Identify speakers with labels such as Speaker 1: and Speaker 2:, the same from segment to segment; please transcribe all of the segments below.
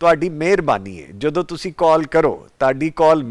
Speaker 1: ਤੁਹਾਡੀ ਮਿਹਰਬਾਨੀ ਹੈ ਜਦੋਂ ਤੁਸੀਂ ਕਾਲ ਕਰੋ, ਤੁਹਾਡੀ ਕਾਲ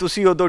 Speaker 1: ਤੁਸੀਂ ਉਦੋਂ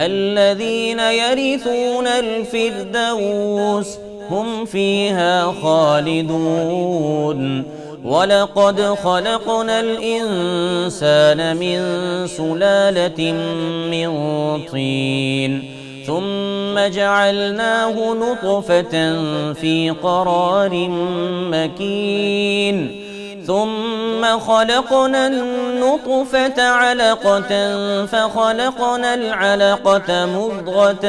Speaker 2: الذين يرثون الفردوس هم فيها خالدون ولقد خلقنا الإنسان من سلالة من طين ثم جعلناه نطفة في قرار مكين ثم خلقنا النطفة علقة فخلقنا العلقة مضغة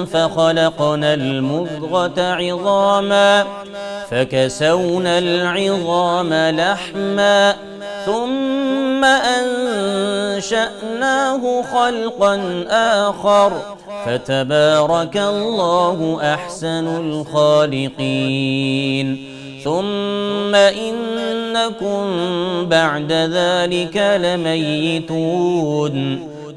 Speaker 2: فخلقنا المضغة عظاما فكسونا العظام لحما ثم أنشأناه خلقا آخر فتبارك الله أحسن الخالقين ثم إنكم بعد ذلك لميتون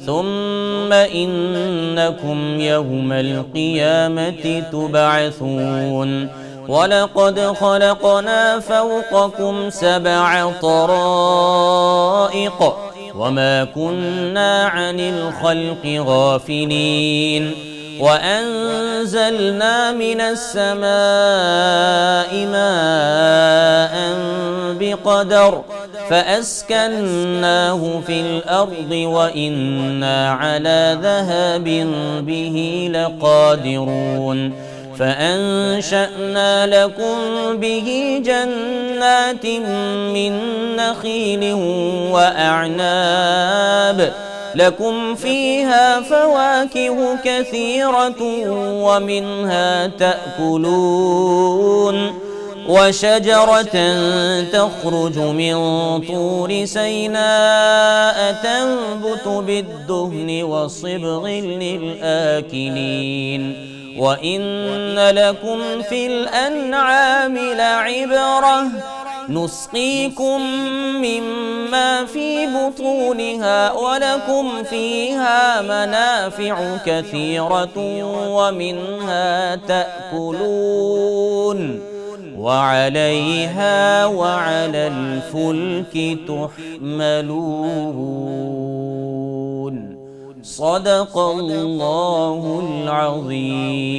Speaker 2: ثم إنكم يوم القيامة تبعثون ولقد خلقنا فوقكم 7 طرائق وما كنا عن الخلق غافلين وأنزلنا من السماء ماء بقدر فأسكناه في الأرض وإنا على ذهاب به لقادرون فأنشأنا لكم به جنات من نخيل وأعناب لكم فيها فواكه كثيرة ومنها تأكلون وشجرة تخرج من طور سيناء تنبت بالدهن وصبغ للآكلين وإن لكم في الأنعام لعبرة نسقيكم مما في بطونها ولكم فيها منافع كثيرة ومنها تأكلون وعليها وعلى الفلك تحملون صدق الله العظیم.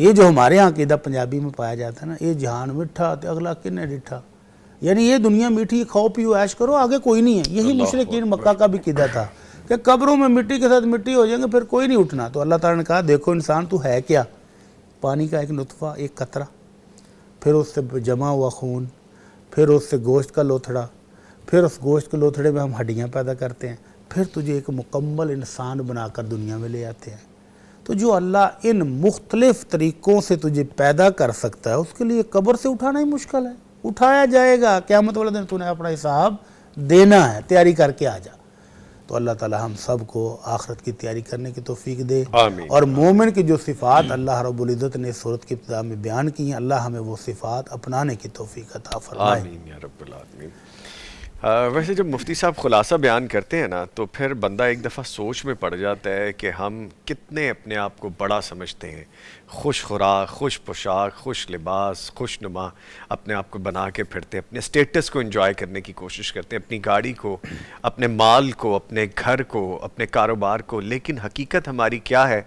Speaker 3: یہ جو ہمارے ہاں عقیدہ پنجابی میں پایا جاتا ہے نا، یہ جہان میٹھا تے اگلا کنے ڈٹھا، یعنی یہ دنیا میٹھی، کھاؤ پیو عیش کرو، آگے کوئی نہیں ہے۔ یہی مشرکین مکہ کا بھی عقیدہ تھا کہ قبروں میں مٹی کے ساتھ مٹی ہو جائیں گے، پھر کوئی نہیں اٹھنا۔ تو اللہ تعالیٰ نے کہا دیکھو انسان تو ہے کیا، پانی کا ایک نطفہ، ایک قطرہ، پھر اس سے جمع ہوا خون، پھر اس سے گوشت کا لوتھڑا، پھر اس گوشت کے لوتھڑے میں ہم ہڈیاں پیدا کرتے ہیں، پھر تجھے ایک مکمل انسان بنا کر دنیا میں لے آتے ہیں۔ تو جو اللہ ان مختلف طریقوں سے تجھے پیدا کر سکتا ہے، اس کے لیے قبر سے اٹھانا ہی مشکل ہے۔ اٹھایا جائے گا قیامت والے دن، تو نے اپنا حساب دینا ہے، تیاری کر کے آ جا۔ تو اللہ تعالی ہم سب کو آخرت کی تیاری کرنے کی توفیق دے،
Speaker 1: آمین۔
Speaker 3: اور مومن کی جو صفات اللہ رب العزت نے سورت کی ابتدا میں بیان کی ہیں، اللہ ہمیں وہ صفات اپنانے کی توفیق عطا فرمائے۔
Speaker 1: آمین یا رب العالمین۔ ویسے جب مفتی صاحب خلاصہ بیان کرتے ہیں نا، تو پھر بندہ ایک دفعہ سوچ میں پڑ جاتا ہے کہ ہم کتنے اپنے آپ کو بڑا سمجھتے ہیں، خوش خوراک، خوش پوشاک، خوش لباس، خوش نما اپنے آپ کو بنا کے پھرتے ہیں، اپنے سٹیٹس کو انجوائے کرنے کی کوشش کرتے ہیں، اپنی گاڑی کو، اپنے مال کو، اپنے گھر کو، اپنے کاروبار کو، لیکن حقیقت ہماری کیا ہے؟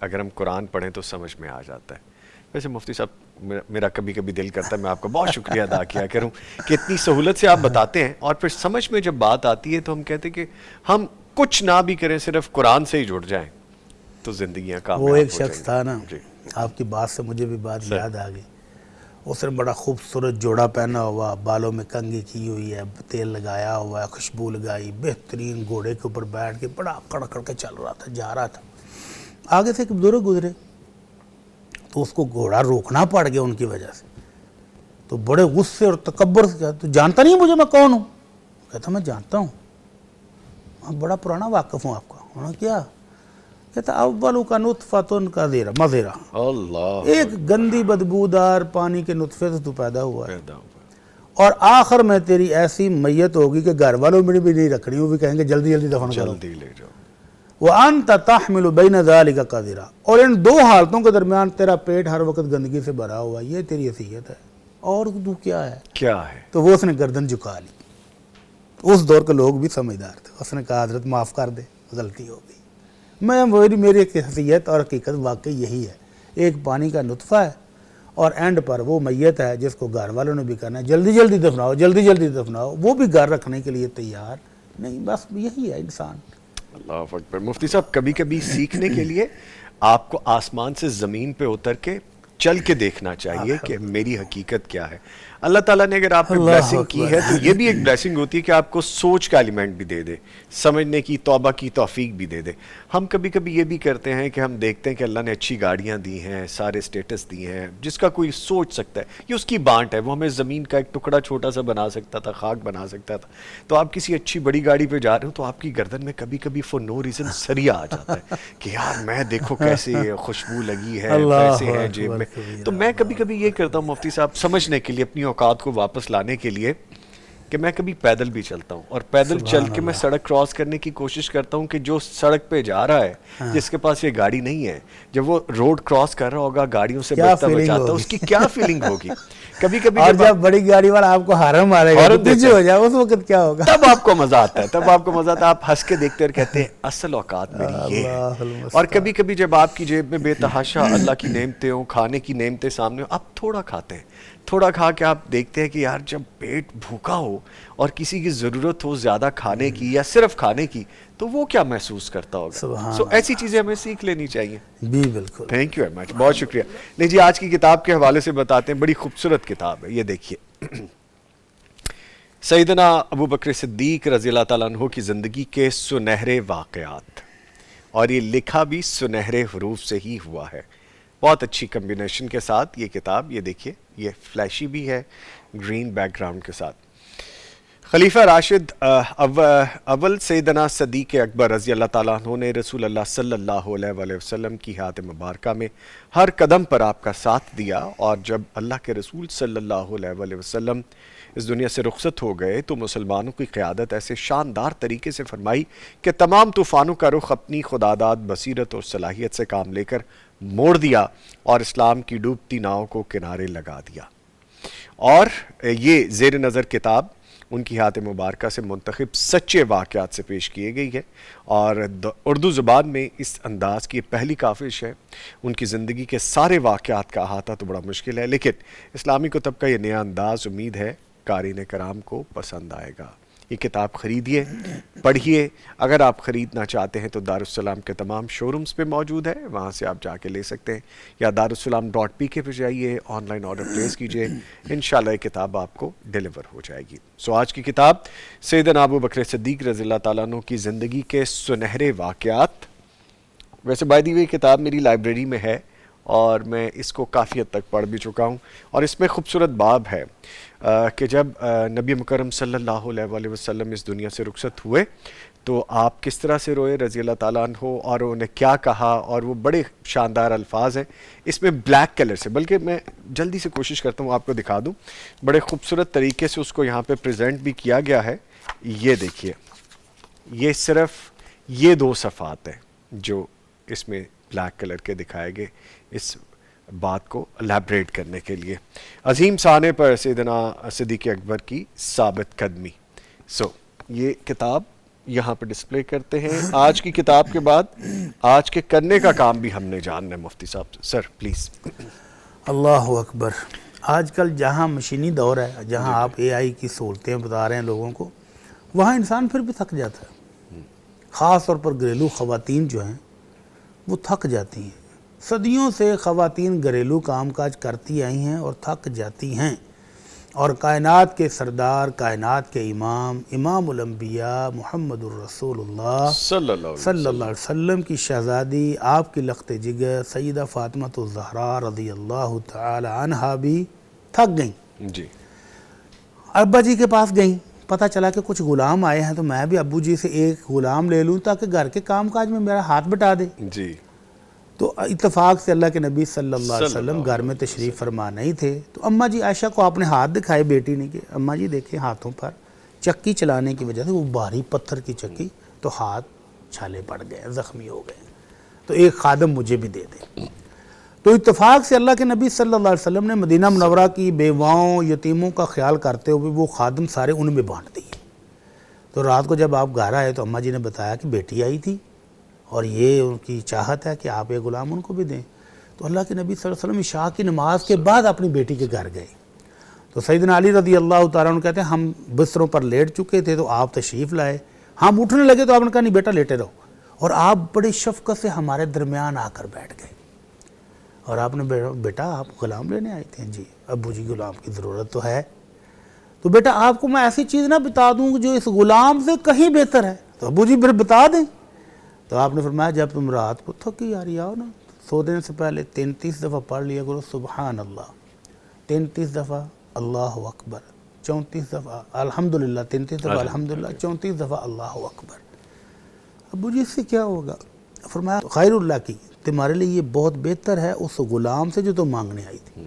Speaker 1: اگر ہم قرآن پڑھیں تو سمجھ میں آ جاتا ہے۔ ویسے مفتی صاحب میرا کبھی کبھی دل کرتا ہے میں آپ کا بہت شکریہ ادا کیا کروں کہ اتنی سہولت سے آپ بتاتے ہیں، اور پھر سمجھ میں جب بات آتی ہے تو ہم کہتے ہیں کہ ہم کچھ نہ بھی کریں، صرف قرآن سے ہی جڑ جائیں تو زندگیاں کامیاب
Speaker 3: وہ
Speaker 1: ہو
Speaker 3: ایک
Speaker 1: جائیں
Speaker 3: شخص تھا نا،
Speaker 1: جی۔
Speaker 3: آپ کی بات سے مجھے بھی بات یاد آ گئی۔ اس نے بڑا خوبصورت جوڑا پہنا ہوا، بالوں میں کنگھی کی ہوئی ہے، تیل لگایا ہوا ہے، خوشبو لگائی، بہترین گھوڑے کے اوپر بیٹھ کے بڑا کڑ کڑ کے چل رہا تھا، جا رہا تھا۔ آگے سے ایک بزرگ گزرے تو اس کو گھوڑا روکنا پڑ گیا ان کی وجہ سے، تو بڑے غصے اور تکبر سے کہا تو جانتا نہیں مجھے میں کون ہوں؟ کہتا میں جانتا ہوں، میں بڑا پرانا واقف ہوں آپ کا۔ انہوں نے کیا؟ کہتا اولو کا نطفۃ قذرہ مضرہ،
Speaker 1: اللہ
Speaker 3: ایک گندی بدبودار پانی کے نطفے سے تو پیدا ہوا ہے،
Speaker 1: پیدا ہوا،
Speaker 3: اور آخر میں تیری ایسی میت ہوگی کہ گھر والوں میں بھی نہیں رکھنی، وہ بھی کہیں گے جلدی جلدی دفن کرو۔
Speaker 1: جلدی لے جاؤ۔
Speaker 3: وَأَنْتَ تَحْمِلُ بَيْنَ ذَلِكَ قَذِرًا، اور ان دو حالتوں کے درمیان تیرا پیٹ ہر وقت گندگی سے بھرا ہوا، یہ تیری حیثیت ہے، اور تو کیا ہے؟
Speaker 1: کیا ہے؟
Speaker 3: تو وہ اس نے گردن جھکا لی۔ اس دور کے لوگ بھی سمجھدار تھے، اس نے کہا حضرت معاف کر دے، غلطی ہو گئی، میری ایک حیثیت اور حقیقت واقعی یہی ہے، ایک پانی کا نطفہ ہے، اور اینڈ پر وہ میت ہے جس کو گھر والوں نے بھی کہنا ہے جلدی جلدی دفناؤ، جلدی جلدی دفناؤ، وہ بھی گھر رکھنے کے لیے تیار نہیں، بس یہی ہے انسان۔
Speaker 1: اللہ اکبر۔ مفتی صاحب کبھی کبھی سیکھنے کے لیے آپ کو آسمان سے زمین پہ اتر کے چل کے دیکھنا چاہیے کہ میری حقیقت کیا ہے۔ اللہ تعالیٰ نے اگر آپ پہ بلیسنگ کی ہے تو یہ بھی ایک بلیسنگ ہوتی ہے کہ آپ کو سوچ کا ایلیمنٹ بھی دے دے، سمجھنے کی، توبہ کی توفیق بھی دے دے۔ ہم کبھی کبھی یہ بھی کرتے ہیں کہ ہم دیکھتے ہیں کہ اللہ نے اچھی گاڑیاں دی ہیں، سارے سٹیٹس دی ہیں، جس کا کوئی سوچ سکتا ہے، یہ اس کی بانٹ ہے، وہ ہمیں زمین کا ایک ٹکڑا چھوٹا سا بنا سکتا تھا، خاک بنا سکتا تھا۔ تو آپ کسی اچھی بڑی گاڑی پہ جا رہے ہو تو آپ کی گردن میں کبھی کبھی فور نو ریزن سریا آ جاتا ہے کہ یار میں دیکھو کیسے خوشبو لگی ہے، پیسے ہیں جیب میں۔ تو میں کبھی کبھی یہ کرتا ہوں مفتی صاحب سمجھنے کے لیے، اپنی اوقات کو واپس لانے کے لیے، کہ میں کبھی پیدل بھی چلتا ہوں، اور پیدل چل کے میں سڑک کراس کرنے کی کوشش کرتا ہوں کہ جو سڑک پہ جا رہا ہے، جس کے پاس یہ گاڑی نہیں ہے، جب وہ روڈ کراس کر رہا ہوگا گاڑیوں سے بچتا بچاتا، اس کی کیا فیلنگ ہوگی؟ کبھی کبھی
Speaker 3: اور جب بڑی گاڑی والا آپ کو ہارن مارے گا، پیچھے ہو جائے، اس وقت کیا ہوگا؟
Speaker 1: تب آپ کو مزہ آتا ہے، تب آپ کو مزہ آتا ہے، آپ ہنس کے دیکھتے اور کہتے ہیں اصل اوقات میری یہ ہے۔ اور کبھی کبھی جب آپ کی جیب میں بے تحاشا اللہ کی نعمتیں ہوں، کھانے کی نعمتیں سامنے ہوں، آپ تھوڑا کھاتے ہیں، تھوڑا کھا کے آپ دیکھتے ہیں کہ یار جب پیٹ بھوکا ہو اور کسی کی ضرورت ہو زیادہ کھانے کی یا صرف کھانے کی، تو وہ کیا محسوس کرتا ہوگا؟ سو ایسی چیزیں ہمیں سیکھ لینی چاہیے۔
Speaker 3: بھی بالکل۔
Speaker 1: تھینک یو ویری مچ، بہت شکریہ۔ نہیں جی، آج کی کتاب کے حوالے سے بتاتے ہیں، بڑی خوبصورت کتاب ہے، یہ دیکھیے، سیدنا ابو بکر صدیق رضی اللہ تعالیٰ عنہ کی زندگی کے سنہرے واقعات، اور یہ لکھا بھی سنہرے حروف سے ہی ہوا ہے، بہت اچھی کمبینیشن کے ساتھ یہ کتاب، یہ دیکھیے، یہ فلیشی بھی ہے گرین بیک گراؤنڈ کے ساتھ۔ خلیفہ راشد اول سیدنا صدیق اکبر رضی اللہ تعالیٰ عنہ نے رسول اللہ صلی اللہ علیہ وآلہ وسلم کی حیات مبارکہ میں ہر قدم پر آپ کا ساتھ دیا، اور جب اللہ کے رسول صلی اللہ علیہ وآلہ وسلم اس دنیا سے رخصت ہو گئے تو مسلمانوں کی قیادت ایسے شاندار طریقے سے فرمائی کہ تمام طوفانوں کا رخ اپنی خداداد بصیرت اور صلاحیت سے کام لے کر موڑ دیا، اور اسلام کی ڈوبتی ناؤ کو کنارے لگا دیا۔ اور یہ زیر نظر کتاب ان کی ہاتھ مبارکہ سے منتخب سچے واقعات سے پیش کیے گئی ہے، اور اردو زبان میں اس انداز کی پہلی کاوش ہے۔ ان کی زندگی کے سارے واقعات کا احاطہ تو بڑا مشکل ہے، لیکن اسلامی کتب کا یہ نیا انداز امید ہے قارئین کرام کو پسند آئے گا۔ یہ کتاب خریدیے، پڑھیے۔ اگر آپ خریدنا چاہتے ہیں تو دارالسلام کے تمام شو رومز پہ موجود ہے، وہاں سے آپ جا کے لے سکتے ہیں، یا darussalam.pk پہ جائیے، آن لائن آرڈر پلیس کیجیے، انشاءاللہ یہ کتاب آپ کو ڈیلیور ہو جائے گی۔ سو آج کی کتاب سیدنا ابو بکر صدیق رضی اللہ تعالیٰ عنہ کی زندگی کے سنہرے واقعات۔ ویسے بائی دی وے کتاب میری لائبریری میں ہے اور میں اس کو کافی حد تک پڑھ بھی چکا ہوں، اور اس میں خوبصورت باب ہے کہ جب نبی مکرم صلی اللہ علیہ وسلم اس دنیا سے رخصت ہوئے تو آپ کس طرح سے روئے رضی اللہ تعالیٰ عنہ، اور انہیں کیا کہا، اور وہ بڑے شاندار الفاظ ہیں اس میں بلیک کلر سے، بلکہ میں جلدی سے کوشش کرتا ہوں آپ کو دکھا دوں، بڑے خوبصورت طریقے سے اس کو یہاں پہ پریزنٹ بھی کیا گیا ہے۔ یہ دیکھیے، یہ صرف یہ 2 صفحات ہیں جو اس میں بلیک کلر کے دکھائے گئے اس بات کو الیبریٹ کرنے کے لیے۔ عظیم سانے پر سیدنا صدیق اکبر کی ثابت قدمی۔ سو یہ کتاب یہاں پہ ڈسپلے کرتے ہیں۔ آج کی کتاب کے بعد آج کے کرنے کا کام بھی ہم نے جاننا ہے مفتی صاحب سے۔ Sir please.
Speaker 3: اللہ اکبر۔ آج کل جہاں مشینی دور ہے، جہاں آپ اے آئی کی سہولتیں بتا رہے ہیں لوگوں کو، وہاں انسان پھر بھی تھک جاتا ہے۔ خاص طور پر گھریلو خواتین جو ہیں وہ تھک جاتی ہیں۔ صدیوں سے خواتین گھریلو کام کاج کرتی آئی ہیں اور تھک جاتی ہیں، اور کائنات کے سردار، کائنات کے امام، امام الانبیاء محمد الرسول اللہ
Speaker 1: صلی اللہ
Speaker 3: علیہ وسلم کی شہزادی، آپ کی لخت جگر سیدہ فاطمہ الزہرا رضی اللہ تعالی عنہا بھی تھک گئیں۔
Speaker 1: جی۔
Speaker 3: ابا جی کے پاس گئیں، پتہ چلا کہ کچھ غلام آئے ہیں تو میں بھی ابو جی سے ایک غلام لے لوں تاکہ گھر کے کام کاج میں میرا ہاتھ بٹا دے۔
Speaker 1: جی۔
Speaker 3: تو اتفاق سے اللہ کے نبی صلی اللہ علیہ وسلم گھر میں تشریف فرما نہیں تھے، تو اماں جی عائشہ کو آپ نے ہاتھ دکھائے بیٹی نے کہ اماں جی دیکھیں ہاتھوں پر چکی چلانے کی وجہ سے، وہ بھاری پتھر کی چکی، تو ہاتھ چھالے پڑ گئے، زخمی ہو گئے، تو ایک خادم مجھے بھی دے دیں۔ تو اتفاق سے اللہ کے نبی صلی اللہ علیہ وسلم نے مدینہ منورہ کی بیواؤں یتیموں کا خیال کرتے ہوئے وہ خادم سارے ان میں بانٹ دیے۔ تو رات کو جب آپ گھر آئے تو اماں جی نے بتایا کہ بیٹی آئی تھی اور یہ ان کی چاہت ہے کہ آپ ایک غلام ان کو بھی دیں۔ تو اللہ کے نبی صلی اللہ علیہ وسلم عشاء کی نماز کے بعد اپنی بیٹی کے گھر گئے، تو سیدنا علی رضی اللہ تعالیٰ عنہ کہتے ہیں ہم بستروں پر لیٹ چکے تھے تو آپ تشریف لائے، ہم اٹھنے لگے تو آپ نے کہا نہیں بیٹا لیٹے رہو، اور آپ بڑی شفقت سے ہمارے درمیان آ کر بیٹھ گئے، اور آپ نے بیٹا آپ غلام لینے آئے تھے؟ جی ابو جی غلام کی ضرورت تو ہے، تو بیٹا آپ کو میں ایسی چیز نہ بتا دوں جو اس غلام سے کہیں بہتر ہے؟ تو ابو جی پھر بتا دیں۔ تو آپ نے فرمایا جب تم رات کو تھکی آ رہی آؤ نا، سو دینے سے پہلے 33 دفعہ پڑھ لیا کرو سبحان اللہ، 33 دفعہ اللہ اکبر، 34 دفعہ الحمدللہ، 33 دفعہ الحمدللہ، 34 دفعہ اللہ اکبر۔ ابو جی اس سے کیا ہوگا؟ فرمایا خیر اللہ کی، تمہارے لیے یہ بہت بہتر ہے اس غلام سے جو تم مانگنے آئی تھی۔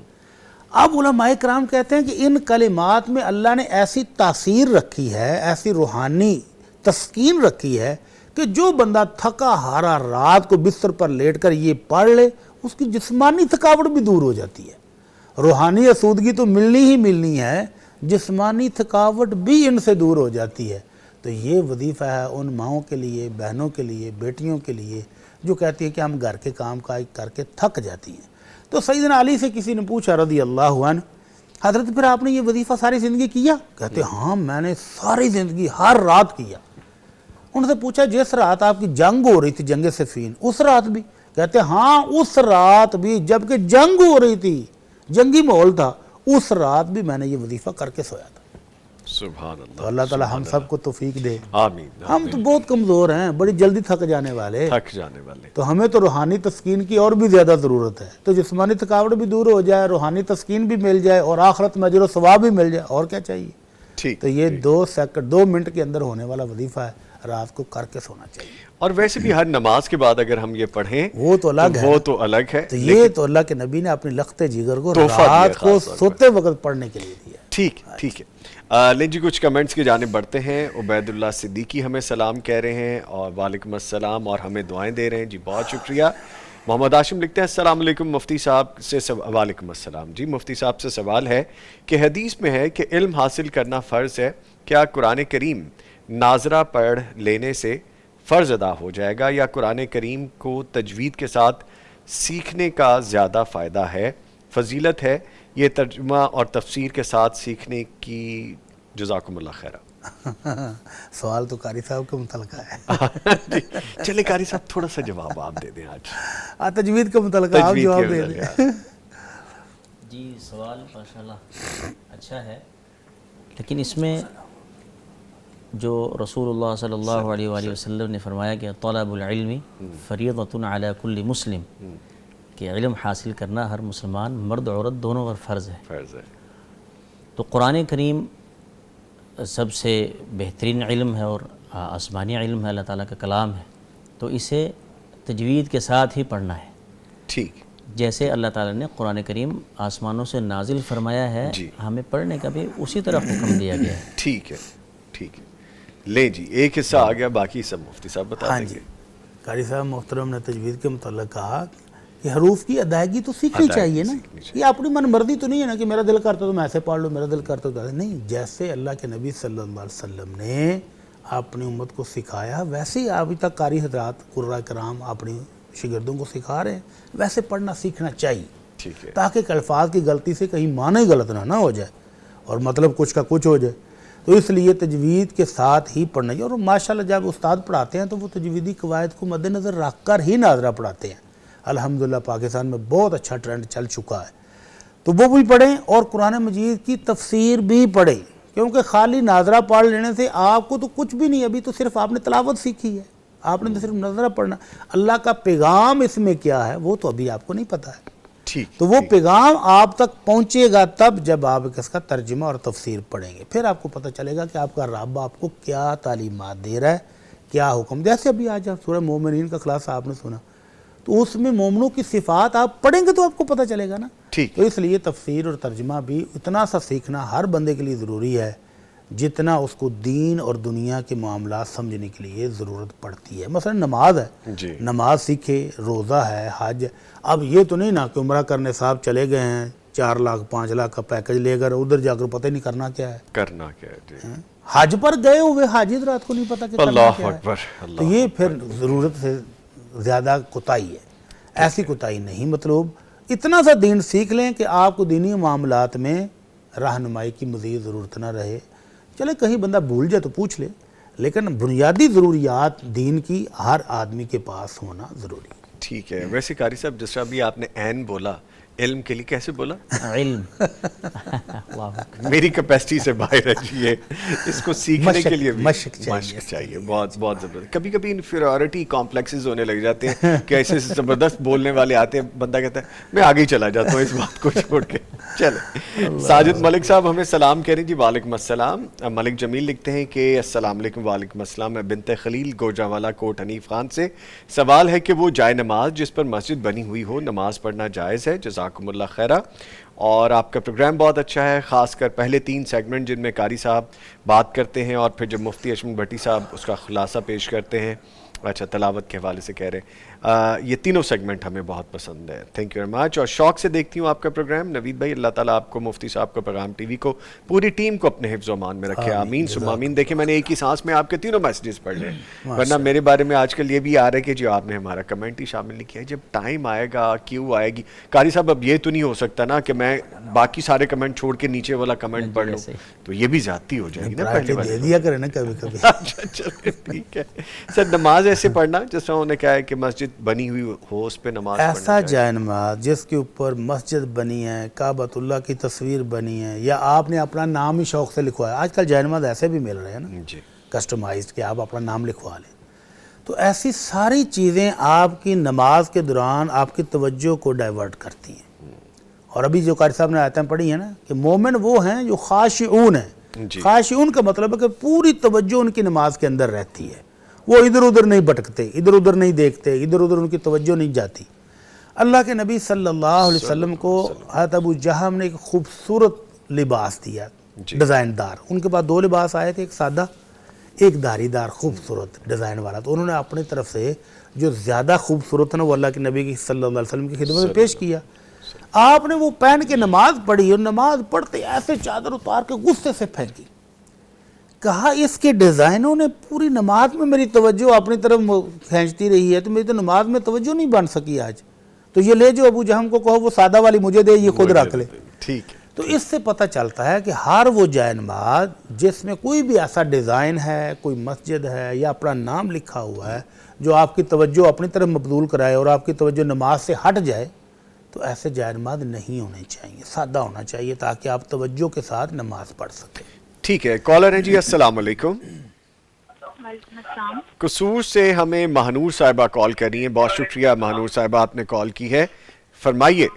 Speaker 3: اب علماء کرام کہتے ہیں کہ ان کلمات میں اللہ نے ایسی تاثیر رکھی ہے، ایسی روحانی تسکین رکھی ہے کہ جو بندہ تھکا ہارا رات کو بستر پر لیٹ کر یہ پڑھ لے، اس کی جسمانی تھکاوٹ بھی دور ہو جاتی ہے۔ روحانی آسودگی تو ملنی ہی ملنی ہے، جسمانی تھکاوٹ بھی ان سے دور ہو جاتی ہے۔ تو یہ وظیفہ ہے ان ماؤں کے لیے، بہنوں کے لیے، بیٹیوں کے لیے جو کہتی ہے کہ ہم گھر کے کام کاج کر کے تھک جاتی ہیں۔ تو سیدنا علی سے کسی نے پوچھا رضی اللہ عنہ، حضرت پھر آپ نے یہ وظیفہ ساری زندگی کیا؟ کہتے ہاں میں نے ساری زندگی ہر رات کیا۔ ان سے پوچھا جس رات آپ کی جنگ ہو رہی تھی جنگ صفین، اس رات بھی؟ کہتے ہاں اس رات بھی، جبکہ جنگ ہو رہی تھی، جنگی ماحول تھا، اس رات بھی میں نے یہ وظیفہ کر کے سویا تھا۔
Speaker 1: سبحان اللہ۔
Speaker 3: تو اللہ تعالی ہم سب کو توفیق دے۔
Speaker 1: آمین۔
Speaker 3: ہم تو بہت کمزور ہیں، بڑی جلدی تھک جانے والے، تو ہمیں تو روحانی تسکین کی اور بھی زیادہ ضرورت ہے، تو جسمانی تھکاوٹ بھی دور ہو جائے، روحانی تسکین بھی مل جائے، اور آخرت میں اجر و ثواب بھی مل جائے، اور کیا چاہیے؟ تو یہ 2 منٹ کے اندر ہونے والا وظیفہ ہے، رات کو کر کے سونا چاہیے۔
Speaker 1: اور ویسے بھی ہر نماز کے بعد اگر ہم یہ پڑھیں
Speaker 3: وہ تو الگ ہے،
Speaker 1: وہ تو الگ ہے،
Speaker 3: تو یہ تو اللہ کے نبی نے اپنی لخت جگر کو رات کو سوتے وقت پڑھنے کے لیے دیا۔
Speaker 1: ٹھیک ہے۔ لیں جی کچھ کمنٹس کی جانب بڑھتے ہیں۔ عبید اللہ صدیقی ہمیں سلام کہہ رہے ہیں اور وعلیکم السلام، اور ہمیں دعائیں دے رہے ہیں، جی بہت شکریہ۔ محمد ہاشم لکھتے ہیں السلام علیکم مفتی صاحب سے وعلیکم السلام۔ جی مفتی صاحب سے سوال ہے کہ حدیث میں ہے کہ علم حاصل کرنا فرض ہے، کیا قرآن کریم ناظرہ پڑھ لینے سے فرض ادا ہو جائے گا یا قرآن کریم کو تجوید کے ساتھ سیکھنے کا زیادہ فائدہ ہے، فضیلت ہے یہ ترجمہ اور تفسیر کے ساتھ سیکھنے کی؟ جزاکم اللہ خیرہ۔
Speaker 3: سوال تو قاری صاحب کے متعلقہ ہے۔
Speaker 1: چلے قاری صاحب تھوڑا سا جواب آپ دے دیں آج۔
Speaker 3: تجوید کے متعلقہ آپ
Speaker 1: تجوید
Speaker 3: جواب
Speaker 1: کے
Speaker 3: دے
Speaker 1: متعلقہ۔
Speaker 3: دیں۔
Speaker 2: جی سوال ماشاءاللہ اچھا ہے، لیکن اس میں جو رسول اللہ صلی اللہ علیہ وآلہ وسلم نے فرمایا کہ طلب العلم فریضۃ علی کل مسلم، کہ علم حاصل کرنا ہر مسلمان مرد عورت دونوں پر فرض ہے۔
Speaker 1: فرض ہے۔
Speaker 2: تو قرآن کریم سب سے بہترین علم ہے اور آسمانی علم ہے، اللہ تعالیٰ کا کلام ہے، تو اسے تجوید کے ساتھ ہی پڑھنا ہے،
Speaker 1: ٹھیک،
Speaker 2: جیسے اللہ تعالیٰ نے قرآن کریم آسمانوں سے نازل فرمایا ہے،
Speaker 1: جی،
Speaker 2: ہمیں پڑھنے کا بھی اسی طرح حکم دیا گیا ہے۔
Speaker 1: ٹھیک ہے، ٹھیک ہے۔ لیں جی، ایک حصہ آ گیا، باقی سب مفتی صاحب بتا
Speaker 3: ہاں
Speaker 1: دیں
Speaker 3: جی،
Speaker 1: گے۔
Speaker 3: قاری صاحب محترم نے تجوید کے متعلق کہا کہ حروف کی ادائیگی تو سیکھنی چاہیے نا، یہ اپنی من مرضی تو نہیں ہے نا کہ میرا دل کرتا تو میں ایسے پڑھ لوں، میرا دل کرتا تو نہیں، جیسے اللہ کے نبی صلی اللہ علیہ وسلم نے اپنی امت کو سکھایا ویسے ہی ابھی تک قاری حضرات قراء کرام اپنی شاگردوں کو سکھا رہے ہیں، ویسے پڑھنا سیکھنا چاہیے،
Speaker 1: ٹھیک ہے،
Speaker 3: تاکہ کہ الفاظ کی غلطی سے کہیں معنی غلط نہ ہو جائے اور مطلب کچھ کا کچھ ہو جائے، تو اس لیے تجوید کے ساتھ ہی پڑھنا چاہیے۔ اور ماشاءاللہ جب استاد پڑھاتے ہیں تو وہ تجویدی قواعد کو مد نظر رکھ کر ہی ناظرہ پڑھاتے ہیں۔ الحمدللہ پاکستان میں بہت اچھا ٹرینڈ چل چکا ہے، تو وہ بھی پڑھیں اور قرآن مجید کی تفسیر بھی پڑھیں، کیونکہ خالی ناظرہ پڑھ لینے سے آپ کو تو کچھ بھی نہیں، ابھی تو صرف آپ نے تلاوت سیکھی ہے، آپ نے تو صرف ناظرہ پڑھنا، اللہ کا پیغام اس میں کیا ہے وہ تو ابھی آپ کو نہیں پتہ ہے،
Speaker 1: ٹھیک،
Speaker 3: تو وہ پیغام آپ تک پہنچے گا تب جب آپ اس کا ترجمہ اور تفسیر پڑھیں گے، پھر آپ کو پتہ چلے گا کہ آپ کا رب آپ کو کیا تعلیمات دے رہا ہے، کیا حکم، جیسے ابھی آج آپ سورہ مومنین کا خلاصہ آپ نے سنا، تو اس میں مومنوں کی صفات آپ پڑھیں گے تو آپ کو پتہ چلے گا نا،
Speaker 1: ٹھیک،
Speaker 3: تو اس لیے تفسیر اور ترجمہ بھی اتنا سا سیکھنا ہر بندے کے لیے ضروری ہے جتنا اس کو دین اور دنیا کے معاملات سمجھنے کے لیے ضرورت پڑتی ہے۔ مثلا نماز ہے،
Speaker 1: جی،
Speaker 3: نماز سیکھے، روزہ ہے، حج، اب یہ تو نہیں نا کہ عمرہ کرنے صاحب چلے گئے ہیں 4 لاکھ 5 لاکھ کا پیکج لے کر ادھر جا کر پتہ نہیں کرنا کیا ہے،
Speaker 1: کرنا کیا ہے، جی،
Speaker 3: حج پر گئے ہوئے حاجی حضرات کو نہیں پتہ کہ کرنا
Speaker 1: اللہ
Speaker 3: کیا ہے،
Speaker 1: اکبر،
Speaker 3: تو
Speaker 1: اللہ،
Speaker 3: یہ پھر ضرورت سے زیادہ کوتاہی ہے، ایسی کوتاہی نہیں مطلوب، اتنا سا دین سیکھ لیں کہ آپ کو دینی معاملات میں رہنمائی کی مزید ضرورت نہ رہے، چلے کہیں بندہ بھول جائے تو پوچھ لے، لیکن بنیادی ضروریات دین کی ہر آدمی کے پاس ہونا ضروری ہے۔
Speaker 1: ٹھیک ہے۔ ویسے قاری صاحب جس طرح بھی آپ نے عین بولا، علم کے لیے کیسے بولا؟
Speaker 2: علم اللہ اکبر،
Speaker 1: میری کیپیسٹی سے باہر ہے جی، یہ اس کو سیکھنے کے لیے بھی
Speaker 3: مشق
Speaker 1: چاہیے، بہت بہت زبردست۔ کبھی کبھی انفیریورٹی کمپلیکسز ہونے لگ جاتے ہیں کہ ایسے زبردست بولنے والے آتے ہیں، بندہ کہتا ہے میں آگے ہی چلا جاتا ہوں اس بات کو چھوڑ کے۔ چلے، ساجد ملک صاحب ہمیں سلام کہہ رہے ہیں جی، وعلیکم السلام۔ ملک جمیل لکھتے ہیں کہ السلام علیکم، وعلیکم السلام، میں بنت خلیل گوجرانوالہ کوٹ حنیف خان سے، سوال ہے کہ وہ جائے نماز جس پر مسجد بنی ہوئی ہو نماز پڑھنا جائز ہے؟ جزاکم اللہ خیرہ۔ اور آپ کا پروگرام بہت اچھا ہے، خاص کر پہلے 3 سیگمنٹ جن میں قاری صاحب بات کرتے ہیں اور پھر جب مفتی اشمن بھٹی صاحب اس کا خلاصہ پیش کرتے ہیں، اچھا تلاوت کے حوالے سے کہہ رہے ہیں، یہ تینوں سیگمنٹ ہمیں بہت پسند ہے، تھینک یو ویری مچ، اور شوق سے دیکھتی ہوں آپ کا پروگرام۔ نوید بھائی اللہ تعالیٰ آپ کو، مفتی صاحب کو، پیغام ٹی وی کو، پوری ٹیم کو اپنے حفظ و امان میں رکھے، آمین ثم آمین۔ دیکھیں میں نے ایک ہی سانس میں آپ کے تینوں میسیجز پڑھ لے، ورنہ میرے بارے میں آج کل یہ بھی آ رہا ہے کہ جو آپ نے ہمارا کمنٹ ہی شامل نہیں کیا، جب ٹائم آئے گا کیوں آئے گی قاری صاحب، اب یہ تو نہیں ہو سکتا نا کہ میں باقی سارے کمنٹ چھوڑ کے نیچے والا کمنٹ پڑھ لوں، تو یہ بھی زیادتی ہو جائے گی نا پہلے
Speaker 3: دے دیا کرے نا کبھی کبھی۔
Speaker 1: اچھا چلے ٹھیک ہے سر، نماز ایسے پڑھنا جس طرح انہوں نے کہا ہے کہ مسجد بنی ہوئی ہو اس پہ نماز پڑھنا
Speaker 3: ایسا جائے نماز جس کے اوپر مسجد بنی ہے، کعبۃ اللہ کی تصویر بنی ہے، یا آپ نے اپنا نام ہی شوق سے لکھوایا، آج کل جائے نماز ایسے بھی مل رہے ہیں نا
Speaker 1: جی،
Speaker 3: کسٹمائزڈ کہ آپ اپنا نام لکھوا لیں، تو ایسی ساری چیزیں آپ کی نماز کے دوران آپ کی توجہ کو ڈائیورٹ کرتی ہیں۔ اور ابھی جو قاری صاحب نے آیتیں پڑھی ہیں نا کہ مومن وہ ہیں جو خاشعون ہیں،
Speaker 1: جی،
Speaker 3: خاشعون کا مطلب ہے کہ پوری توجہ ان کی نماز کے اندر رہتی ہے، وہ ادھر ادھر نہیں بھٹکتے، ادھر ادھر نہیں دیکھتے، ادھر ادھر ان کی توجہ نہیں جاتی۔ اللہ کے نبی صلی اللہ علیہ وسلم کو حضرت ابو جہم نے ایک خوبصورت لباس دیا، ڈیزائن دار، ان کے پاس 2 لباس آئے تھے، ایک سادہ ایک دھاری دار خوبصورت ڈیزائن والا، تو انہوں نے اپنی طرف سے جو زیادہ خوبصورت ہے نا وہ اللہ کے نبی کی صلی اللہ علیہ وسلم کی خدمت میں پیش کیا، آپ نے وہ پہن کے نماز پڑھی اور نماز پڑھتے ایسے چادر اتار کے غصے سے پھینکی، کہا اس کے ڈیزائنوں نے پوری نماز میں میری توجہ اپنی طرف کھینچتی رہی ہے، تو میری تو نماز میں توجہ نہیں بن سکی آج، تو یہ لے جو ابو جہم کو کہو وہ سادہ والی مجھے دے، یہ خود رکھ لے۔
Speaker 1: ٹھیک ہے،
Speaker 3: تو اس سے پتہ چلتا ہے کہ ہر وہ جائے نماز جس میں کوئی بھی ایسا ڈیزائن ہے، کوئی مسجد ہے یا اپنا نام لکھا ہوا ہے جو آپ کی توجہ اپنی طرف مبذول کرائے اور آپ کی توجہ نماز سے ہٹ جائے، تو ایسے جائے نماز نہیں ہونے چاہیے، سادہ ہونا چاہیے تاکہ آپ توجہ کے ساتھ نماز پڑھ سکیں۔
Speaker 1: ٹھیک ہے، کالر ہیں جی، السلام علیکم۔
Speaker 4: وعلیکم السلام۔
Speaker 1: قصور سے ہمیں مہنور صاحبہ کال کر رہی ہیں، بہت شکریہ مہنور صاحبہ آپ نے کال کی ہے، فرمائیے۔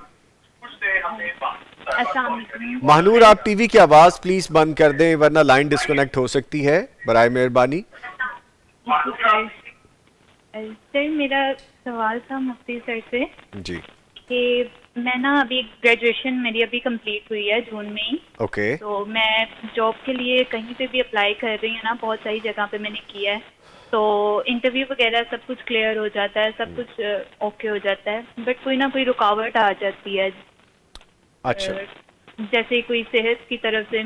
Speaker 4: السلام علیکم۔
Speaker 1: مہنور آپ ٹی وی کی آواز پلیز بند کر دیں ورنہ لائن ڈسکنیکٹ ہو سکتی ہے، برائے مہربانی۔
Speaker 4: سر میرا سوال تھا مفتی سر سے
Speaker 1: جی
Speaker 4: کہ میں نا ابھی گریجویشن میری ابھی کمپلیٹ ہوئی ہے جون میں ہی،
Speaker 1: اوکے،
Speaker 4: تو میں جاب کے لیے کہیں پہ بھی اپلائی کر رہی ہوں نا، بہت ساری جگہ پہ میں نے کیا ہے، تو انٹرویو وغیرہ سب کچھ کلیئر ہو جاتا ہے، سب کچھ اوکے ہو جاتا ہے، بٹ کوئی نہ کوئی رکاوٹ آ جاتی ہے،
Speaker 1: اچھا
Speaker 4: جیسے کوئی صحت کی طرف سے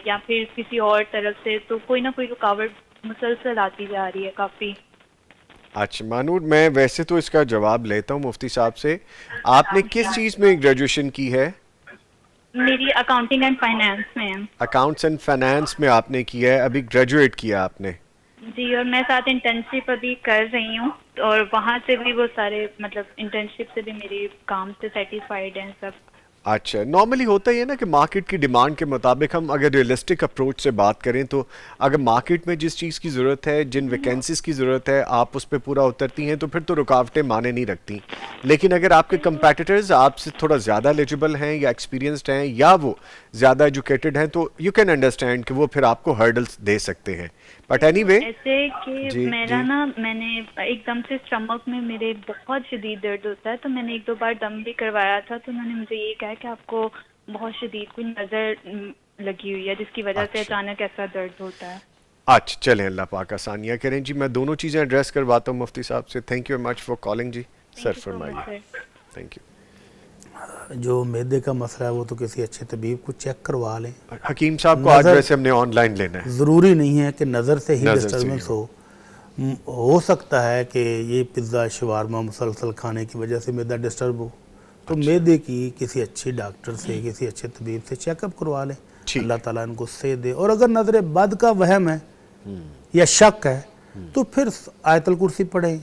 Speaker 4: یا پھر کسی اور طرف سے، تو کوئی نہ کوئی رکاوٹ مسلسل آتی جا رہی ہے کافی۔
Speaker 1: اچھا مہنور، میں ویسے تو اس کا جواب لیتا ہوں مفتی صاحب سے، آپ نے کس چیز میں گریجویشن کی ہے؟
Speaker 4: میری اکاؤنٹنگ اینڈ فائنانس میں ہے
Speaker 1: اکاؤنٹس اینڈ فائنانس میں آپ نے کیا ہے، ابھی گریجویٹ کیا آپ نے؟
Speaker 4: جی، اور میں ساتھ انٹرنشپ ابھی کر رہی ہوں، اور وہاں سے بھی وہ سارے مطلب انٹرنشپ سے بھی میری کام سے سیٹسفائیڈ ہیں سب۔
Speaker 1: اچھا، نارملی ہوتا ہی ہے نا کہ مارکیٹ کی ڈیمانڈ کے مطابق ہم اگر ریئلسٹک اپروچ سے بات کریں تو اگر مارکیٹ میں جس چیز کی ضرورت ہے، جن ویکینسیز کی ضرورت ہے، آپ اس پہ پورا اترتی ہیں تو پھر تو رکاوٹیں مانے نہیں رکھتی، لیکن اگر آپ کے کمپیٹیٹرز آپ سے تھوڑا زیادہ ایلیجیبل ہیں یا ایکسپیرینسڈ ہیں یا وہ زیادہ ایجوکیٹڈ ہیں تو یو کین انڈرسٹینڈ کہ وہ پھر آپ کو ہرڈلز دے سکتے ہیں، بٹ اینی وے
Speaker 4: ایسے کہ میرا نا، میں نے ایک دم سے اسٹمک میں میرے بہت شدید درد ہوتا ہے، تو میں نے ایک دو بار دم بھی کروایا تھا، تو انہوں نے مجھے یہ کہا کہ آپ کو بہت شدید کوئی نظر لگی ہوئی ہے جس کی وجہ سے اچانک ایسا درد ہوتا ہے۔
Speaker 1: اچھا چلیں، اللہ پاک آسانیاں کریں جی، میں دونوں چیزیں ایڈریس کرواتا ہوں مفتی صاحب سے۔ Thank you much for calling جی، سر فرمائیے۔ Thank you.
Speaker 3: جو معدے کا مسئلہ ہے وہ تو کسی اچھے طبیب کو چیک کروا لیں،
Speaker 1: حکیم صاحب کو آج ویسے ہم نے آن لائن لینا ہے،
Speaker 3: ضروری نہیں ہے کہ نظر سے ہی
Speaker 1: نظر سے
Speaker 3: ڈسٹربنس ہو سکتا ہے کہ یہ پیزا شوارما مسلسل کھانے کی وجہ سے معدہ ڈسٹرب ہو، تو معدے کی کسی اچھی ڈاکٹر سے، کسی اچھے طبیب سے چیک اپ کروا لیں، اللہ تعالیٰ ان کو صحت دے۔ اور اگر نظر بد کا وہم ہے یا شک ہے تو پھر آیت الکرسی پڑھیں،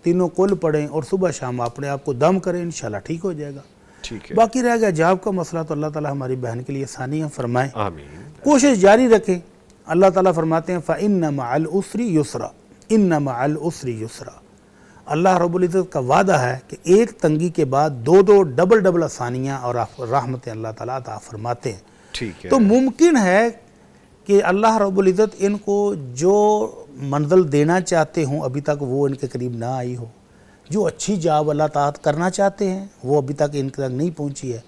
Speaker 3: تینوں کل پڑھیں اور صبح شام اپنے آپ کو دم کریں، انشاءاللہ ٹھیک ہو جائے گا۔
Speaker 1: ٹھیک ہے،
Speaker 3: باقی رہ گیا جاب کا مسئلہ تو اللہ تعالیٰ ہماری بہن کے لیے آسانیاں فرمائیں،
Speaker 1: آمین۔
Speaker 3: کوشش جاری رکھیں۔ اللہ تعالیٰ فرماتے ہیں فَإِنَّ مَعَ الْعُسْرِ يُسْرًا، إِنَّ مَعَ الْعُسْرِ يُسْرًا۔ اللہ رب العزت کا وعدہ ہے کہ ایک تنگی کے بعد دو ڈبل آسانیاں اور رحمتیں اللہ تعالیٰ عطا فرماتے ہیں۔
Speaker 1: ٹھیک ہے،
Speaker 3: تو ممکن ہے کہ اللہ رب العزت ان کو جو منزل دینا چاہتے ہوں ابھی تک وہ ان کے قریب نہ آئی ہو، جو اچھی جاب اللہ تعالیٰ کرنا چاہتے ہیں وہ ابھی تک ان تک نہیں پہنچی ہے،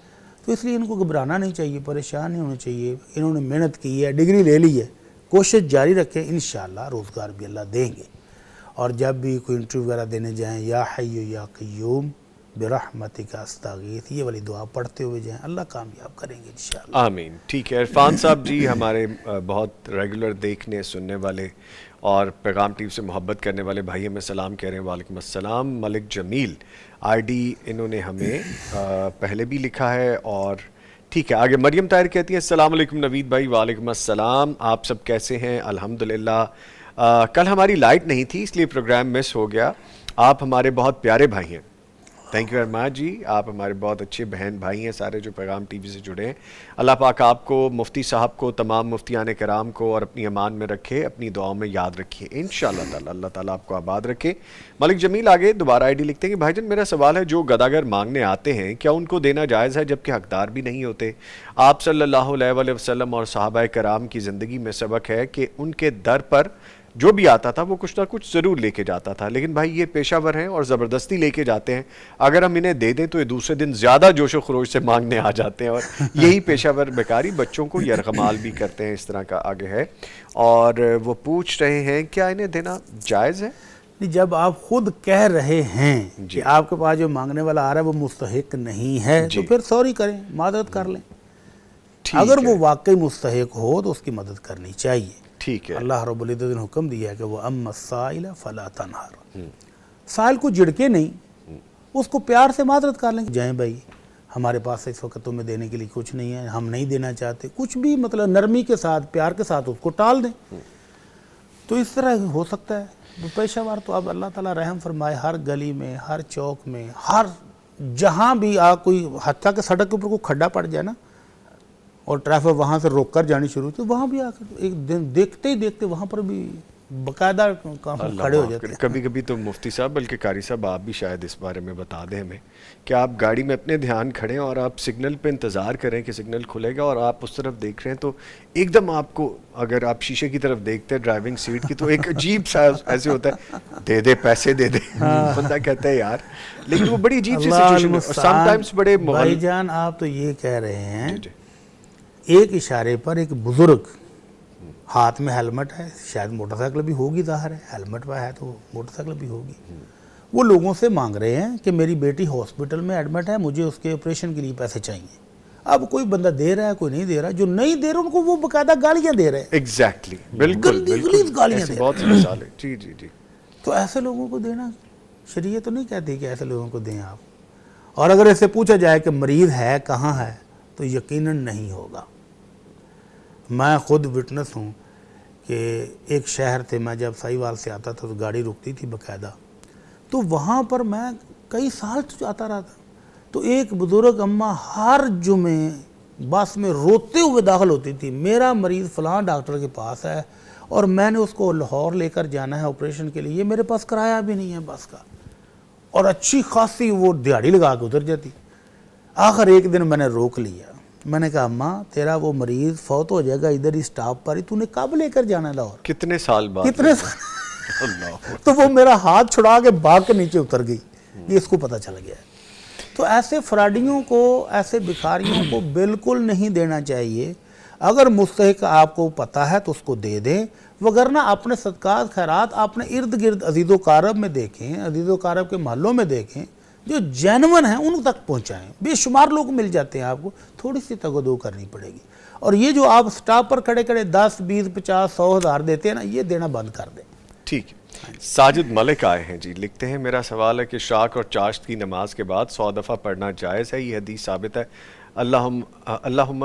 Speaker 3: تو اس لیے ان کو گھبرانا نہیں چاہیے، پریشان نہیں ہونا چاہیے۔ انہوں نے محنت کی ہے، ڈگری لے لی ہے، کوشش جاری رکھیں، انشاءاللہ روزگار بھی اللہ دیں گے۔ اور جب بھی کوئی انٹرویو وغیرہ دینے جائیں، یا حی یا قیوم برحمتک استغیث، یہ والی دعا پڑھتے ہوئے جائیں، اللہ کامیاب کریں گے انشاءاللہ۔
Speaker 1: آمین۔ ٹھیک ہے، عرفان صاحب جی ہمارے بہت ریگولر دیکھنے سننے والے اور پیغام ٹی وی سے محبت کرنے والے بھائی ہمیں سلام کہہ رہے ہیں، وعلیکم السلام۔ ملک جمیل آئی ڈی انہوں نے ہمیں پہلے بھی لکھا ہے، اور ٹھیک ہے آگے مریم طاہر کہتی ہیں السلام علیکم نوید بھائی۔ وعلیکم السلام، آپ سب کیسے ہیں؟ الحمدللہ۔ کل ہماری لائٹ نہیں تھی اس لیے پروگرام مس ہو گیا، آپ ہمارے بہت پیارے بھائی ہیں، تھینک یو ویری مچ جی، آپ ہمارے بہت اچھے بہن بھائی ہیں سارے جو پیغام ٹی وی سے جڑے ہیں۔ اللہ پاک آپ کو، مفتی صاحب کو، تمام مفتیان کرام کو اور اپنی امان میں رکھے، اپنی دعاؤں میں یاد رکھیے انشاءاللہ تعالی، اللہ تعالیٰ آپ کو آباد رکھے۔ ملک جمیل آگے دوبارہ آئی ڈی لکھتے ہیں کہ بھائی جان میرا سوال ہے، جو گداگر مانگنے آتے ہیں کیا ان کو دینا جائز ہے جبکہ حقدار بھی نہیں ہوتے؟ آپ صلی اللہ علیہ وسلم اور صحابہ کرام کی زندگی میں سبق ہے کہ ان کے در پر جو بھی آتا تھا وہ کچھ نہ کچھ ضرور لے کے جاتا تھا، لیکن بھائی یہ پیشہ ور ہیں اور زبردستی لے کے جاتے ہیں، اگر ہم انہیں دے دیں تو یہ دوسرے دن زیادہ جوش و خروش سے مانگنے آ جاتے ہیں، اور یہی پیشہ ور بیکاری بچوں کو یرغمال بھی کرتے ہیں، اس طرح کا آگے ہے۔ اور وہ پوچھ رہے ہیں کیا انہیں دینا جائز ہے؟
Speaker 3: جب آپ خود کہہ رہے ہیں کہ آپ کے پاس جو مانگنے والا آ رہا ہے وہ مستحق نہیں ہے تو پھر سوری کریں، معذرت کر لیں، اگر وہ واقعی مستحق ہو تو اس کی مدد کرنی چاہیے۔
Speaker 1: ٹھیک ہے.
Speaker 3: اللہ رب العزت نے حکم دیا ہے کہ وہ اما السائل فلا تنہر، سائل کو جھڑکے نہیں، اس کو پیار سے معذرت کر لیں، جائیں بھائی ہمارے پاس اس وقت تمہیں دینے کے لیے کچھ نہیں ہے، ہم نہیں دینا چاہتے، کچھ بھی مطلب نرمی کے ساتھ پیار کے ساتھ اس کو ٹال دیں. تو اس طرح ہو سکتا ہے. پیشہ وار تو اب اللہ تعالیٰ رحم فرمائے، ہر گلی میں، ہر چوک میں، ہر جہاں بھی کوئی حتیٰ کہ سڑک کے اوپر کوئی کھڈا پڑ جائے نا اور ٹریفک وہاں سے روک کر جانی شروع ہوتی، وہاں بھی کر ایک دن دیکھتے ہی دیکھتے وہاں پر بھی باقاعدہ کھڑے ہو جاتے ہیں.
Speaker 1: کبھی کبھی تو مفتی صاحب، بلکہ قاری صاحب آپ بھی شاید اس بارے میں بتا دیں ہمیں کہ آپ گاڑی میں اپنے دھیان کھڑے اور آپ سگنل پہ انتظار کریں کہ سگنل کھلے گا اور آپ اس طرف دیکھ رہے ہیں، تو ایک دم آپ کو، اگر آپ شیشے کی طرف دیکھتے ہیں ڈرائیونگ سیٹ کی، تو ایک عجیب سا ایسے ہوتا ہے، دے دے پیسے دے دے، بندہ کہتا ہے یار، لیکن وہ بڑی عجیب سی سچویشن ہے. سم ٹائمز بڑے
Speaker 3: بھائی جان آپ تو یہ کہہ رہے ہیں ایک اشارے پر ایک بزرگ ہاتھ میں ہیلمٹ ہے، شاید موٹر سائیکل بھی ہوگی، ظاہر ہے ہیلمٹ پہ ہے تو موٹر سائیکل بھی ہوگی، وہ لوگوں سے مانگ رہے ہیں کہ میری بیٹی ہاسپٹل میں ایڈمٹ ہے، مجھے اس کے آپریشن کے لیے پیسے چاہیے. اب کوئی بندہ دے رہا ہے، کوئی نہیں دے رہا، جو نہیں دے رہا ان کو وہ باقاعدہ گالیاں دے رہے ہیں.
Speaker 1: ایگزیکٹلی، بالکل
Speaker 3: غلیظ گالیاں
Speaker 1: ایسی
Speaker 3: دے
Speaker 1: بہت سی مثالیں. جی جی جی.
Speaker 3: تو ایسے لوگوں کو دینا، شریعت تو نہیں کہتی کہ ایسے لوگوں کو دیں آپ. اور اگر اسے پوچھا جائے کہ مریض ہے کہاں ہے تو یقیناً نہیں ہوگا. میں خود وٹنس ہوں کہ ایک شہر تھے، میں جب ساہیوال سے آتا تھا تو گاڑی رکتی تھی باقاعدہ، تو وہاں پر میں کئی سال آتا رہا تھا. تو ایک بزرگ اماں ہر جمعے بس میں روتے ہوئے داخل ہوتی تھی، میرا مریض فلاں ڈاکٹر کے پاس ہے اور میں نے اس کو لاہور لے کر جانا ہے آپریشن کے لیے، میرے پاس کرایہ بھی نہیں ہے بس کا. اور اچھی خاصی وہ دیہڑی لگا کے اتر جاتی. آخر ایک دن میں نے روک لیا، میں نے کہا اماں تیرا وہ مریض فوت ہو جائے گا ادھر ہی سٹاپ پر ہی، تو نے کب لے کر جانا ہے لاہور؟
Speaker 1: کتنے سال بعد؟
Speaker 3: کتنے سال؟ تو وہ میرا ہاتھ چھڑا کے بھاگ کے نیچے اتر گئی. یہ اس کو پتہ چل گیا. تو ایسے فراڈیوں کو، ایسے بھکاریوں کو بالکل نہیں دینا چاہیے. اگر مستحق آپ کو پتہ ہے تو اس کو دے دیں، وگرنہ اپنے صدقات خیرات اپنے ارد گرد عزیز و قارب میں دیکھیں، عزیز و قارب کے محلوں میں دیکھیں، جو جینون ہیں ان تک پہنچائیں. بے شمار لوگ مل جاتے ہیں، آپ کو تھوڑی سی تگودو کرنی پڑے گی. اور یہ جو آپ سٹاپ پر کھڑے کھڑے 10 20 50 100 ہزار دیتے ہیں نا، یہ دینا بند کر دیں.
Speaker 1: ٹھیک ہے. ساجد ملک آئے ہیں جی، لکھتے ہیں میرا سوال ہے کہ شاک اور چاشت کی نماز کے بعد 100 دفعہ پڑھنا جائز ہے؟ یہ حدیث ثابت ہے. اللہم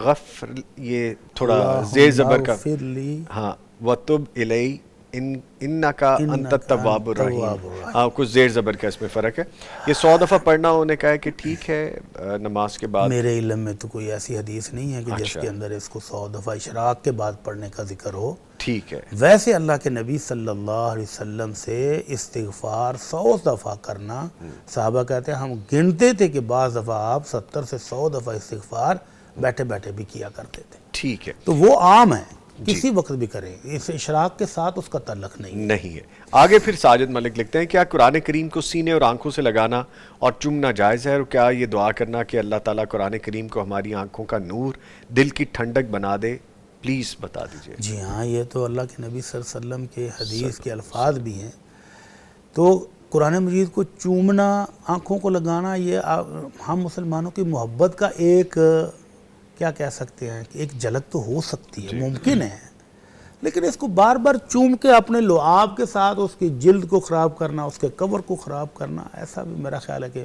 Speaker 1: غفر، یہ تھوڑا زیر زبر کا، ہاں، وَتُبْ إِلَيْ انکا انت التواب الرحیم، ہاں کچھ زیر زبر کا اس میں فرق ہے. یہ 100 دفعہ پڑھنا انہوں نے کہا ہے کہ ٹھیک ہے نماز کے بعد.
Speaker 3: میرے علم میں تو کوئی ایسی حدیث نہیں ہے کہ جس کے اندر اس کو 100 دفعہ اشراق کے بعد پڑھنے کا ذکر ہو.
Speaker 1: ٹھیک ہے.
Speaker 3: ویسے اللہ کے نبی صلی اللہ علیہ وسلم سے استغفار 100 دفعہ کرنا، صحابہ کہتے ہیں ہم گنتے تھے کہ بعض دفعہ آپ 70 سے 100 دفعہ استغفار بیٹھے بیٹھے بھی کیا کرتے تھے.
Speaker 1: ٹھیک ہے.
Speaker 3: تو وہ عام ہے، کسی وقت بھی کریں، اس اشراق کے ساتھ اس کا تعلق نہیں
Speaker 1: ہے. آگے پھر ساجد ملک لکھتے ہیں کیا قرآن کریم کو سینے اور آنکھوں سے لگانا اور چومنا جائز ہے؟ اور کیا یہ دعا کرنا کہ اللہ تعالیٰ قرآن کریم کو ہماری آنکھوں کا نور، دل کی ٹھنڈک بنا دے؟ پلیز بتا دیجئے. جی
Speaker 3: ہاں، یہ تو اللہ کے نبی صلی اللہ علیہ وسلم کے حدیث کے الفاظ بھی ہیں. تو قرآن مجید کو چومنا، آنکھوں کو لگانا، یہ ہم مسلمانوں کی محبت کا ایک کیا کہہ سکتے ہیں کہ ایک جھلک تو ہو سکتی ہے، ممکن ہے، لیکن اس کو بار بار چوم کے اپنے لعاب کے ساتھ اس کی جلد کو خراب کرنا، اس کے کور کو خراب کرنا، ایسا بھی میرا خیال ہے کہ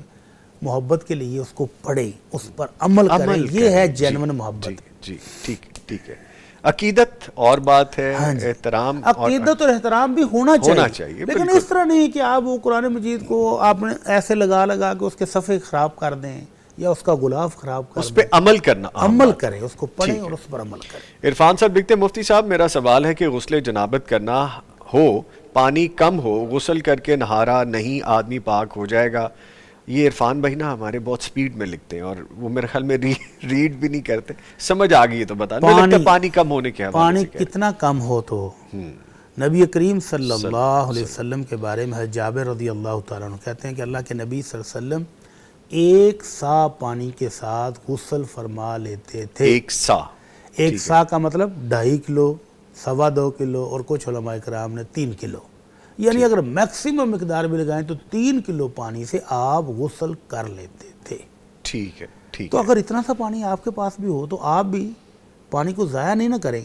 Speaker 3: محبت کے لیے اس کو پڑھیں، اس پر عمل کریں، یہ ہے جینون محبت.
Speaker 1: جی ٹھیک ہے. عقیدت اور بات ہے، احترام،
Speaker 3: عقیدت اور احترام بھی ہونا چاہیے، لیکن اس طرح نہیں کہ آپ وہ قرآن مجید کو آپ نے ایسے لگا کے اس کے صفحے خراب کر دیں یا اس کا غلاف خراب کر دیں.
Speaker 1: اس پہ عمل کرنا،
Speaker 3: عمل کریں، اس کو پڑھیں اور اس پر عمل کریں.
Speaker 1: عرفان صاحب لکھتے ہیں مفتی صاحب میرا سوال ہے کہ غسل جنابت کرنا ہو، پانی کم ہو، غسل کر کے نہارا نہیں آدمی پاک ہو جائے گا؟ یہ عرفان بھائی نا ہمارے بہت سپیڈ میں لکھتے ہیں اور وہ میرے خیال میں ریڈ بھی نہیں کرتے. سمجھ آ گئی تو بتا دیں پانی کم ہونے کے حوالے سے.
Speaker 3: پانی کتنا کم ہو تو نبی کریم صلی اللہ علیہ وسلم کے بارے میں جابر رضی اللہ تعالیٰ عنہ کہتے ہیں کہ اللہ کے نبی صلی اللہ علیہ وسلم 1 سا پانی کے ساتھ غسل فرما لیتے تھے. 1 سا کا مطلب 2.5 کلو، 2.25 کلو، اور کچھ علماء کرام نے 3 کلو، یعنی اگر میکسیمم مقدار بھی لگائیں تو 3 کلو پانی سے آپ غسل کر لیتے تھے.
Speaker 1: ٹھیک ہے.
Speaker 3: تو اگر اتنا سا پانی آپ کے پاس بھی ہو تو آپ بھی پانی کو ضائع نہیں نہ کریں,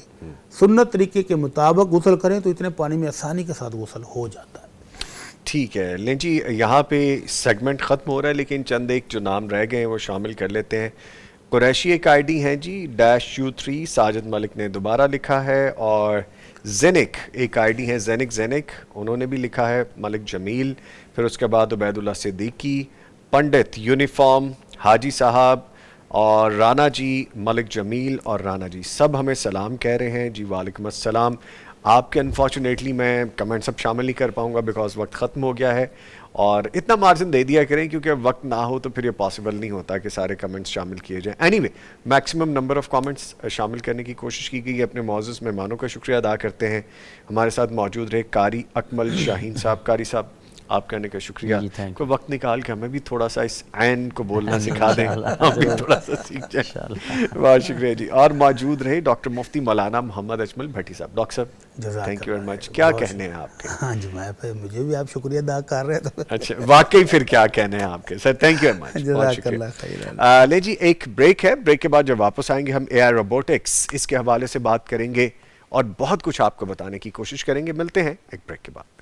Speaker 3: سنت طریقے کے مطابق غسل کریں تو اتنے پانی میں آسانی کے ساتھ غسل ہو جاتا ہے.
Speaker 1: ٹھیک ہے لیں جی, یہاں پہ سیگمنٹ ختم ہو رہا ہے لیکن چند ایک جو نام رہ گئے ہیں وہ شامل کر لیتے ہیں. قریشی ایک آئی ڈی ہیں جی, -U3 ساجد ملک نے دوبارہ لکھا ہے, اور زینک ایک آئی ڈی ہے, زینک انہوں نے بھی لکھا ہے, ملک جمیل, پھر اس کے بعد عبید اللہ صدیقی, پنڈت یونیفارم, حاجی صاحب, اور رانا جی, ملک جمیل اور رانا جی, سب ہمیں سلام کہہ رہے ہیں جی. وعلیکم السلام. آپ کے انفارچونیٹلی میں کمنٹ سب شامل نہیں کر پاؤں گا بیکاز وقت ختم ہو گیا ہے, اور اتنا مارجن دے دیا کریں کیونکہ وقت نہ ہو تو پھر یہ پاسبل نہیں ہوتا کہ سارے کمنٹس شامل کیے جائیں. Any way maximum number of comments شامل کرنے کی کوشش کی گئی ہے. اپنے معزز مہمانوں کا شکریہ ادا کرتے ہیں. ہمارے ساتھ موجود رہے قاری اکمل شاہین صاحب. قاری صاحب آپ کرنے کا شکریہ. کوئی وقت نکال کے ہمیں بھی تھوڑا سا اس عین کو بولنا سکھا دیں, ہم بھی تھوڑا سا سیکھ جائیں. بہت شکریہ جی. اور موجود رہے ڈاکٹر مفتی مولانا محمد اجمل بھٹی صاحب. ڈاکٹر صاحب تھینک یو ویری مچ. کیا کہنے ہیں آپ کے؟
Speaker 3: ہاں جی, مجھے بھی آپ شکریہ ادا کر رہے تھے.
Speaker 1: اچھا واقعی پھر کیا کہنے ہیں آپ کے؟ Sir thank you very much, بہت شکریہ. لے جی ایک بریک ہے, بریک کے بعد جب واپس آئیں گے ہم اے آئی روبوٹکس اس کے حوالے سے بات کریں گے اور بہت کچھ آپ کو بتانے کی کوشش کریں گے. ملتے ہیں ایک بریک کے بعد.